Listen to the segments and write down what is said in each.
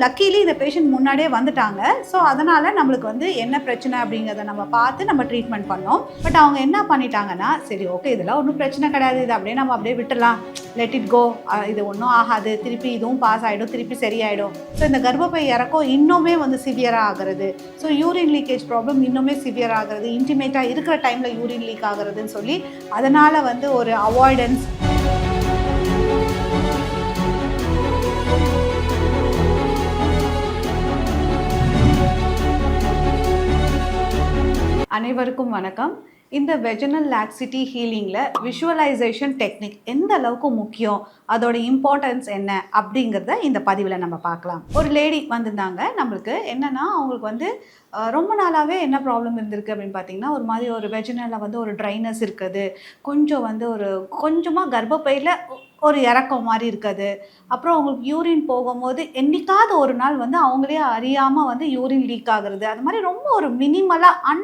Luckily இந்த patient முன்னாடியே வந்துட்டாங்க. ஸோ அதனால் நம்மளுக்கு வந்து என்ன பிரச்சனை அப்படிங்கிறத நம்ம பார்த்து நம்ம ட்ரீட்மெண்ட் பண்ணோம். பட் அவங்க என்ன பண்ணிட்டாங்கன்னா, சரி ஓகே இதெல்லாம் ஒன்றும் பிரச்சனை கிடையாது, இது அப்படியே நம்ம அப்படியே விட்டுடலாம், லெட் இட் கோ, இது ஒன்றும் ஆகாது, திருப்பி இதுவும் பாஸ் ஆகிடும், திருப்பி சரியாயிடும். ஸோ இந்த கர்ப்பப்பை இறக்கம் இன்னுமே வந்து சிவியராக ஆகிறது, ஸோ யூரின் லீக்கேஜ் ப்ராப்ளம் இன்னுமே சிவியர் ஆகிறது, இன்டிமேட்டாக இருக்கிற டைமில் யூரின் லீக் ஆகுறதுன்னு சொல்லி அதனால் வந்து ஒரு அவாய்டன்ஸ். அனைவருக்கும் வணக்கம். இந்த வெஜினல் லாக்ஸிட்டி ஹீலிங்கில் விஷுவலைசேஷன் டெக்னிக் எந்த அளவுக்கு முக்கியம், அதோட இம்பார்ட்டன்ஸ் என்ன அப்படிங்கிறத இந்த பதிவில் நம்ம பார்க்கலாம். ஒரு லேடி வந்திருந்தாங்க. நம்மளுக்கு என்னென்னா, அவங்களுக்கு வந்து ரொம்ப நாளாகவே என்ன ப்ராப்ளம் இருந்திருக்கு அப்படின்னு பார்த்தீங்கன்னா, ஒரு மாதிரி ஒரு வெஜினலில் வந்து ஒரு ட்ரைனஸ் இருக்குது, கொஞ்சம் வந்து கொஞ்சமாக கர்ப்பப்பையில் ஒரு இறக்கம் மாதிரி இருக்குது. அப்புறம் அவங்களுக்கு யூரின் போகும்போது என்னைக்காவது ஒரு நாள் வந்து அவங்களே அறியாமல் வந்து யூரின் லீக் ஆகுறது, அது மாதிரி ரொம்ப ஒரு மினிமலாக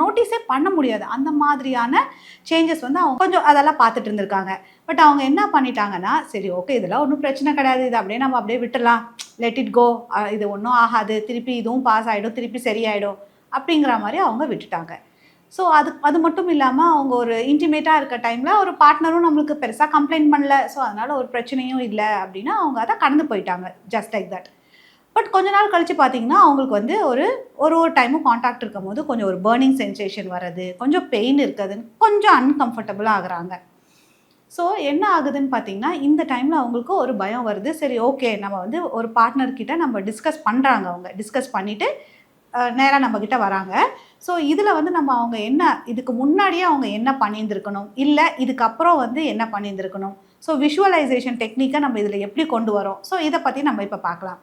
நோட்டீஸே பண்ண முடியாது. அந்த மாதிரியான சேஞ்சஸ் வந்து அவங்க கொஞ்சம் அதெல்லாம் பார்த்துட்டு இருந்திருக்காங்க. பட் அவங்க என்ன பண்ணிட்டாங்கன்னா, சரி ஓகே இதெல்லாம் ஒன்றும் பிரச்சனை கிடையாது, இது அப்படியே நம்ம அப்படியே விட்டுடலாம், லெட் இட் கோ, இது ஒன்றும் ஆகாது, திருப்பி இதுவும் பாஸ் ஆகிடும், திருப்பி சரியாயிடும் அப்படிங்கிற மாதிரி அவங்க விட்டுட்டாங்க. ஸோ அது மட்டும் இல்லாமல் அவங்க ஒரு இன்டிமேட்டாக இருக்க டைமில் ஒரு பார்ட்னரும் நம்மளுக்கு பெருசாக கம்ப்ளைண்ட் பண்ணல, ஸோ அதனால் ஒரு பிரச்சனையும் இல்லை அப்படின்னா அவங்க அதை கடந்து போயிட்டாங்க, ஜஸ்ட் லைக் தட். பட் கொஞ்ச நாள் கழித்து பார்த்தீங்கன்னா, அவங்களுக்கு வந்து ஒரு டைமும் காண்டாக்ட் இருக்கும் போது கொஞ்சம் ஒரு பர்னிங் சென்சேஷன் வர்றது, கொஞ்சம் பெயின் இருக்குதுன்னு கொஞ்சம் அன்கம்ஃபர்டபுளாக ஆகுறாங்க. ஸோ என்ன ஆகுதுன்னு பார்த்தீங்கன்னா, இந்த டைமில் அவங்களுக்கு ஒரு பயம் வருது. சரி ஓகே, நம்ம வந்து ஒரு பார்ட்னர்கிட்ட நம்ம டிஸ்கஸ் பண்ணுறாங்க. அவங்க டிஸ்கஸ் பண்ணிவிட்டு நேராக நம்மக்கிட்ட வராங்க. ஸோ இதில் வந்து நம்ம அவங்க என்ன இதுக்கு முன்னாடியே அவங்க என்ன பண்ணியிருந்துருக்கணும், இல்லை இதுக்கப்புறம் வந்து என்ன பண்ணியிருந்துருக்கணும், ஸோ விஷுவலைசேஷன் டெக்னிக்கை நம்ம இதில் எப்படி கொண்டு வரோம், ஸோ இதை பற்றி நம்ம இப்போ பார்க்கலாம்.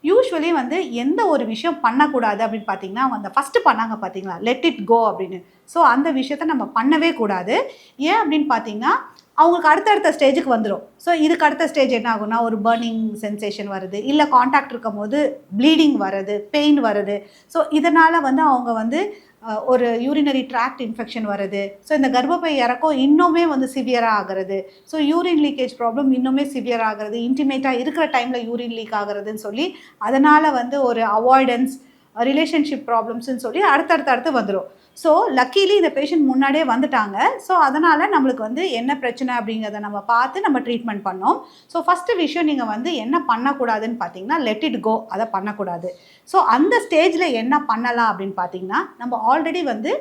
யூஸ்வலி வந்து எந்த ஒரு விஷயம் பண்ணக்கூடாது அப்படின்னு பார்த்தீங்கன்னா, அவங்க அந்த ஃபஸ்ட்டு பண்ணாங்க பார்த்தீங்களா, லெட் இட் கோ அப்படின்னு. ஸோ அந்த விஷயத்த நம்ம பண்ணவே கூடாது. ஏன் அப்படின்னு பார்த்தீங்கன்னா, அவங்களுக்கு அடுத்தடுத்த ஸ்டேஜுக்கு வந்துடும். ஸோ இதுக்கு அடுத்த ஸ்டேஜ் என்ன ஆகும்னா, ஒரு பர்னிங் சென்சேஷன் வருது, இல்லை காண்டாக்ட் இருக்கும் போது ப்ளீடிங் வருது, பெயின் வருது. ஸோ இதனால் வந்து அவங்க வந்து ஒரு யூரினரி ட்ராக்ட் இன்ஃபெக்ஷன் வருது. ஸோ இந்த கர்ப்பப்பை இறக்கம் இன்னுமே வந்து சிவியராக ஆகிறது, ஸோ யூரின் லீக்கேஜ் ப்ராப்ளம் இன்னுமே சிவியர் ஆகிறது, இன்டிமேட்டாக இருக்கிற டைமில் யூரின் லீக் ஆகுறதுன்னு சொல்லி அதனால் வந்து ஒரு அவாய்டன்ஸ், ரிலேஷன்ஷிப் ப்ராப்ளம்ஸ்ன்னு சொல்லி அடுத்தடுத்து வந்துடும். ஸோ லக்கீலி இந்த பேஷண்ட் முன்னாடியே வந்துட்டாங்க. ஸோ அதனால் நம்மளுக்கு வந்து என்ன பிரச்சனை அப்படிங்கிறத நம்ம பார்த்து நம்ம ட்ரீட்மெண்ட் பண்ணோம். ஸோ ஃபஸ்ட்டு விஷயம் நீங்கள் வந்து என்ன பண்ணக்கூடாதுன்னு பார்த்தீங்கன்னா, லெட் இட் கோ, அதை பண்ணக்கூடாது. ஸோ அந்த ஸ்டேஜில் என்ன பண்ணலாம் அப்படின்னு பார்த்தீங்கன்னா, நம்ம ஆல்ரெடி வந்து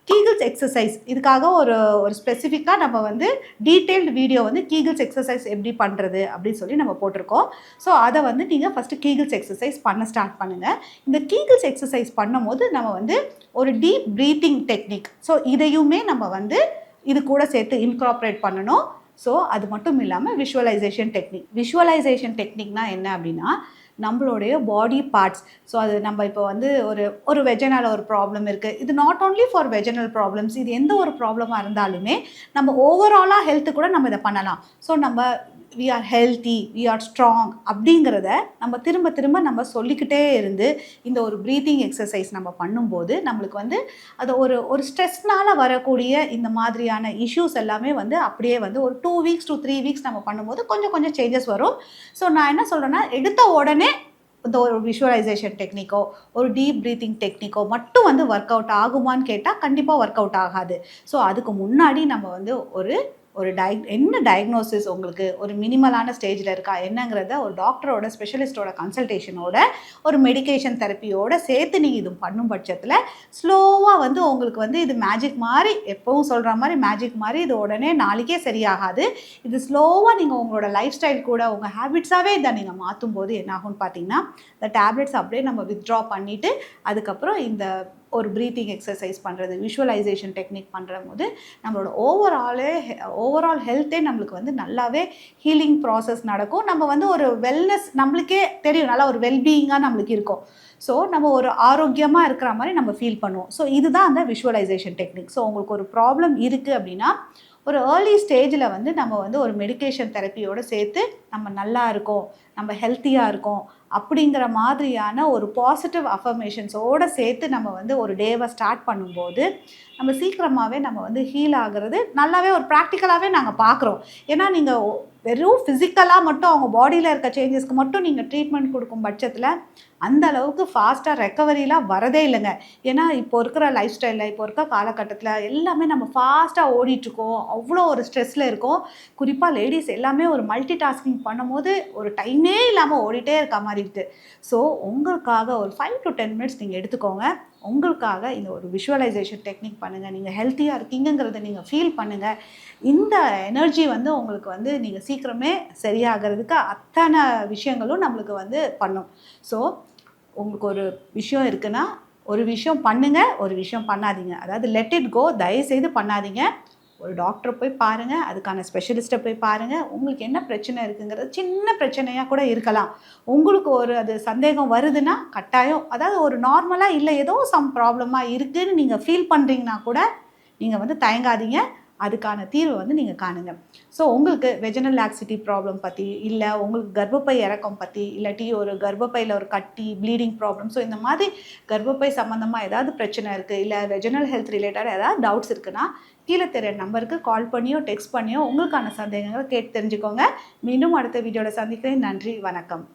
கீகிள்ஸ் எக்ஸசைஸ் இதுக்காக ஒரு ஸ்பெசிஃபிக்காக நம்ம வந்து டீட்டெயில்டு வீடியோ வந்து கீகிள்ஸ் எக்ஸசைஸ் எப்படி பண்ணுறது அப்படின்னு சொல்லி நம்ம போட்டிருக்கோம். ஸோ அதை வந்து நீங்கள் ஃபஸ்ட்டு கீகிள்ஸ் எக்ஸசைஸ் பண்ண ஸ்டார்ட் பண்ணுங்கள். இந்த கீகிள்ஸ் எக்ஸசைஸ் பண்ணும்போது நம்ம வந்து ஒரு டீப் ப்ரீத்திங் டெக்னிக், ஸோ இதையுமே நம்ம வந்து இது கூட சேர்த்து இன்கார்பரேட் பண்ணணும். ஸோ அது மட்டும் இல்லாமல் விஷுவலைசேஷன் டெக்னிக்னால் என்ன அப்படின்னா, நம்மளுடைய பாடி பார்ட்ஸ், ஸோ அது நம்ம இப்போ வந்து ஒரு வெஜினல் ஒரு ப்ராப்ளம் இருக்குது, இது not only for vaginal problems, இது எந்த ஒரு ப்ராப்ளமாக இருந்தாலுமே நம்ம ஓவராலாக ஹெல்த்து கூட நம்ம இதை பண்ணலாம். ஸோ நம்ம we are healthy, we are strong அப்படிங்கிறத நம்ம திரும்ப நம்ம சொல்லிக்கிட்டே இருந்து இந்த ஒரு ப்ரீத்திங் எக்ஸசைஸ் நம்ம பண்ணும்போது நம்மளுக்கு வந்து அது ஒரு ஸ்ட்ரெஸ்னால் வரக்கூடிய இந்த மாதிரியான இஷ்யூஸ் எல்லாமே வந்து அப்படியே வந்து ஒரு 2 weeks to 3 weeks நம்ம பண்ணும்போது கொஞ்சம் சேஞ்சஸ் வரும். ஸோ நான் என்ன சொல்கிறேன்னா, எடுத்த உடனே இந்த ஒரு விஷுவலைசேஷன் டெக்னிக்கோ ஒரு டீப் ப்ரீத்திங் டெக்னிக்கோ மட்டும் வந்து ஒர்க் அவுட் ஆகுமான்னு கேட்டால் கண்டிப்பாக ஒர்க் அவுட் ஆகாது. ஸோ அதுக்கு முன்னாடி நம்ம வந்து என்ன டயக்னோசிஸ் உங்களுக்கு ஒரு மினிமலான ஸ்டேஜில் இருக்கா என்னங்கிறத ஒரு டாக்டரோட ஸ்பெஷலிஸ்ட்டோட கன்சல்டேஷனோட ஒரு மெடிக்கேஷன் தெரப்பியோட சேர்த்து நீங்கள் இது பண்ணும் பட்சத்தில் ஸ்லோவாக வந்து உங்களுக்கு வந்து இது மேஜிக் மாதிரி, எப்பவும் சொல்கிற மாதிரி மேஜிக் மாதிரி இது உடனே நாளைக்கே சரியாகாது. இது ஸ்லோவாக நீங்கள் உங்களோட லைஃப் ஸ்டைல் கூட உங்கள் ஹேபிட்ஸாகவே இதை நீங்கள் மாற்றும் போது என்ன ஆகும்னு பார்த்தீங்கன்னா, இந்த டேப்லெட்ஸ் அப்படியே நம்ம வித்ட்ரா பண்ணிவிட்டு அதுக்கப்புறம் இந்த ஒரு ப்ரீத்திங் எக்ஸசைஸ் பண்ணுறது, விஷுவலைசேஷன் டெக்னிக் பண்ணுற போது நம்மளோட ஓவரால் ஹெல்த்தே நம்மளுக்கு வந்து நல்லாவே ஹீலிங் ப்ராசஸ் நடக்கும். நம்ம வந்து ஒரு வெல்னஸ் நம்மளுக்கே தெரியும், நல்லா ஒரு வெல்பீயிங்காக நம்மளுக்கு இருக்கும். ஸோ நம்ம ஒரு ஆரோக்கியமாக இருக்கிற மாதிரி நம்ம ஃபீல் பண்ணுவோம். ஸோ இதுதான் அந்த விஷுவலைசேஷன் டெக்னிக். ஸோ உங்களுக்கு ஒரு ப்ராப்ளம் இருக்குது அப்படின்னா, ஒரு ஏர்லி ஸ்டேஜில் வந்து நம்ம வந்து ஒரு மெடிக்கேஷன் தெரப்பியோடு சேர்த்து நம்ம நல்லா இருக்கோம், நம்ம ஹெல்த்தியாக இருக்கோம் அப்படிங்கிற மாதிரியான ஒரு பாசிட்டிவ் அஃபர்மேஷன்ஸோடு சேர்த்து நம்ம வந்து ஒரு டேவை ஸ்டார்ட் பண்ணும்போது நம்ம சீக்கிரமாகவே நம்ம வந்து ஹீல் ஆகிறது நல்லாவே ஒரு ப்ராக்டிக்கலாகவே நாங்கள் பார்க்குறோம். ஏன்னா நீங்கள் வெறும் ஃபிசிக்கலாக மட்டும் அவங்க பாடியில் இருக்க சேஞ்சஸ்க்கு மட்டும் நீங்கள் ட்ரீட்மெண்ட் கொடுக்கும் பட்சத்தில் அந்த அளவுக்கு ஃபாஸ்ட்டாக ரெக்கவரிலாம் வரதே இல்லைங்க. ஏன்னா இப்போ இருக்கிற லைஃப் ஸ்டைலில், இப்போ இருக்க காலகட்டத்தில் எல்லாமே நம்ம ஃபாஸ்ட்டாக ஓடிட்டுருக்கோம். அவ்வளோ ஒரு ஸ்ட்ரெஸ்ஸில் இருக்கோம். குறிப்பாக லேடீஸ் எல்லாமே ஒரு மல்டி டாஸ்கிங் பண்ணும்போது ஒரு டைமே இல்லாமல் ஓடிட்டே இருக்க மாதிரி இருக்குது. ஸோ உங்களுக்காக ஒரு 5 to 10 மினிட்ஸ் நீங்கள் எடுத்துக்கோங்க. உங்களுக்காக இந்த ஒரு விஷுவலைசேஷன் டெக்னிக் பண்ணுங்கள். நீங்கள் ஹெல்த்தியாக இருக்கீங்கங்கிறத நீங்கள் ஃபீல் பண்ணுங்கள். இந்த எனர்ஜி வந்து உங்களுக்கு வந்து நீங்கள் சீக்கிரமே சரியாகிறதுக்கு அத்தனை விஷயங்களும் நம்மளுக்கு வந்து பண்ணும். ஸோ உங்களுக்கு ஒரு விஷயம் இருக்குன்னா, ஒரு விஷயம் பண்ணுங்க, ஒரு விஷயம் பண்ணாதீங்க. அதாவது லெட் இட் கோ. தயவுசெய்து பண்ணாதீங்க. ஒரு டாக்டரை போய் பாருங்கள், அதுக்கான ஸ்பெஷலிஸ்ட்டை போய் பாருங்கள். உங்களுக்கு என்ன பிரச்சனை இருக்குங்கிறது சின்ன பிரச்சனையாக கூட இருக்கலாம். உங்களுக்கு ஒரு அது சந்தேகம் வருதுன்னா கட்டாயம், அதாவது ஒரு நார்மலாக இல்லை ஏதோ சம் ப்ராப்ளமாக இருக்குதுன்னு நீங்கள் ஃபீல் பண்ணுறீங்கன்னா கூட நீங்கள் வந்து தயங்காதீங்க. அதுக்கான தீர்வு வந்து நீங்கள் காணுங்க. ஸோ உங்களுக்கு வெஜினல் லாக்ஸிட்டி ப்ராப்ளம் பற்றி, இல்லை உங்களுக்கு கர்ப்பப்பை இறக்கம் பற்றி, இல்லாட்டி ஒரு கர்ப்பப்பையில் ஒரு கட்டி, ப்ளீடிங் ப்ராப்ளம், ஸோ இந்த மாதிரி கர்ப்பப்பை சம்மந்தமாக ஏதாவது பிரச்சனை இருக்குது, இல்லை வெஜினல் ஹெல்த் ரிலேட்டடாக ஏதாவது டவுட்ஸ் இருக்குன்னா கீழே தெரிய நம்பருக்கு கால் பண்ணியோ டெக்ஸ்ட் பண்ணியோ உங்களுக்கான சந்தேகங்களை கேட்டு தெரிஞ்சுக்கோங்க. மீண்டும் அடுத்த வீடியோவில் சந்திக்கிறேன். நன்றி, வணக்கம்.